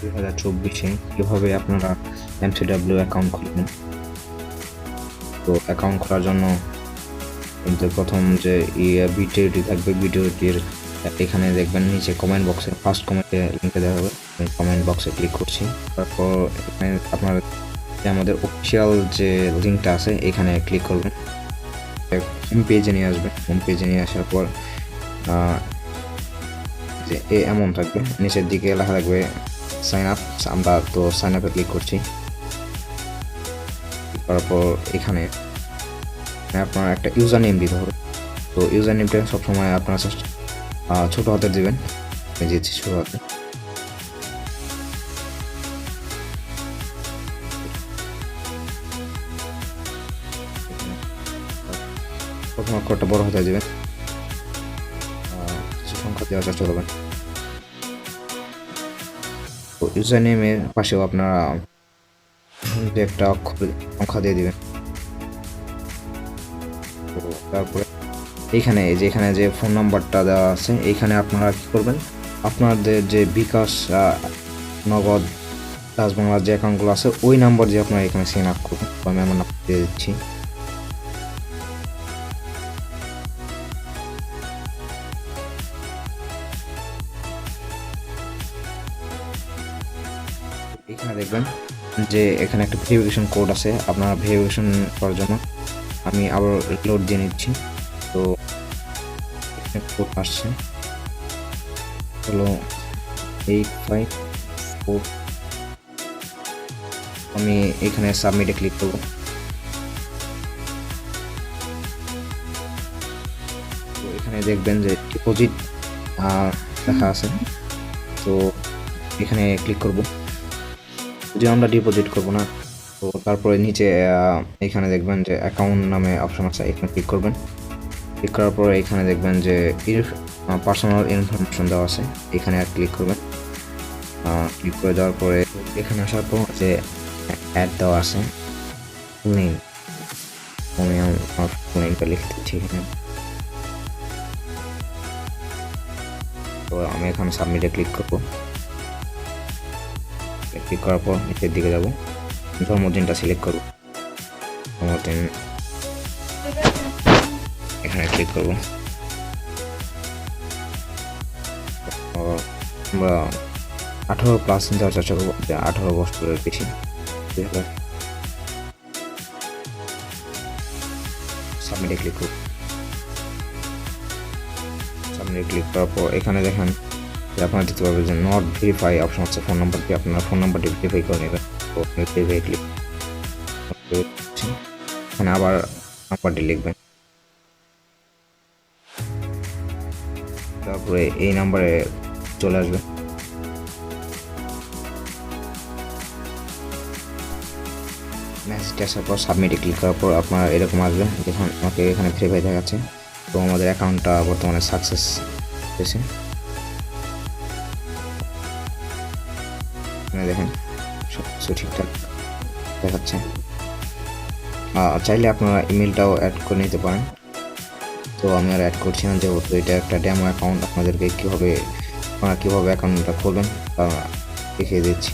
2024-এ কীভাবে আপনারা MCW account খুলবেন। তো অ্যাকাউন্ট খোলার জন্য কিন্তু প্রথম যে ভিডিওটি থাকবে, ভিডিওটির এখানে দেখবেন নিচে কমেন্ট বক্সে ফার্স্ট কমেন্টে লিঙ্কে দেওয়া হবে। আমি কমেন্ট বক্সে ক্লিক করছি। তারপর এখানে আপনার আমাদের অফিসিয়াল যে লিঙ্কটা আছে এখানে ক্লিক করবেন। হোম পেজে নিয়ে আসবে। হোম পেজে নিয়ে আসার পর যে এমন থাকবে, নিচের দিকে লেখা থাকবে সাইন আপ। আমরা তো সাইন আপে ক্লিক করছি। তারপর এখানে আপনার একটা ইউজার নেম দিতে হবে। তো ইউজার নেমটা সবসময় আপনারা ছোট হাতে দিবেন। আমি দিচ্ছি ছোট হাতে। প্রথম অক্ষরটা বড় হাতে দিবেন, কিছু সংখ্যা দেওয়ার চেষ্টা করবেন। তো ইউজার নেমের পাশেও আপনারা যে একটা সংখ্যা দিয়ে দিবেন। তো তারপরে এখানে যে ফোন নাম্বারটা দেওয়া আছে এইখানে আপনারা কি করবেন, আপনাদের যে বিকাশ, নগদ, ডাচ বাংলার যে অ্যাকাউন্টগুলো আছে ওই নাম্বার দিয়ে আপনারা এখানে সাইন আপ করবেন। তো আমি আমার নাম্বার দিয়ে দিচ্ছি। এখানে দেখবেন যে এখানে একটা ভেরিফিকেশন কোড আছে। আপনারা ভেরিফিকেশন করার জন্য আমি আবার লোড দিয়ে নিচ্ছি। তো এখানে কোড আসছে হলো 854। আমি এখানে সাবমিটে ক্লিক করব। তো এখানে দেখবেন যে ডিপোজিট লেখা আছে। তো এখানে ক্লিক করব। যদি আমরা ডিপোজিট করব না, তো তারপরে নিচে এখানে দেখবেন যে অ্যাকাউন্ট নামে অপশন আছে, এখানে ক্লিক করবেন। ক্লিক করার পরে এখানে দেখবেন যে পার্সোনাল ইনফরমেশন দেওয়া আছে, এখানে আর ক্লিক করবেন। ক্লিক করে দেওয়ার পরে এখানে আসার পর যে অ্যাড দেওয়া আছে ফুল নেম, আমি আমার ফুল নেমটা লিখে দিচ্ছি এখানে। তো আমি এখানে সাবমিটে ক্লিক করব। ক্লিক করার পর নিচের দিকে যাব, জন্মদিনটা সিলেক্ট করব। জন্মদিন এখানে ক্লিক করব। আমরা 18+ দেওয়ার চেষ্টা করবো, যে 18 বছরের বেশি। সাবমিটে ক্লিক করব। সাবমিটে ক্লিক করার পর এখানে দেখেন যে আপনারা দিতে পারবেন যে নট ভেরিফাই অপশন আছে, ফোন নাম্বার দিয়ে আপনার ফোন নাম্বারটি ভেরিফাই করে নেবেন। তো ভেরিফাই ক্লিক এখানে আবার নাম্বারটি লিখবেন। তারপরে এই নাম্বারে চলে আসবে। মেসেজটি আসার পর সাবমিটে ক্লিক করার পর আপনার এরকম আসবে, যখন আমাকে এখানে ভেরিফাই দেখাচ্ছে। তো আমাদের অ্যাকাউন্টটা বর্তমানে সাকসেস হয়েছে। দেখেন সব কিছু ঠিকঠাক দেখাচ্ছে। চাইলে আপনারা ইমেলটাও অ্যাড করে নিতে পারেন। তো আমি আর অ্যাড করছি না, যেহেতু এটা একটা ডেমো অ্যাকাউন্ট। আপনাদেরকে আপনারা কীভাবে অ্যাকাউন্টটা খুলবেন তা দেখিয়ে দিচ্ছি।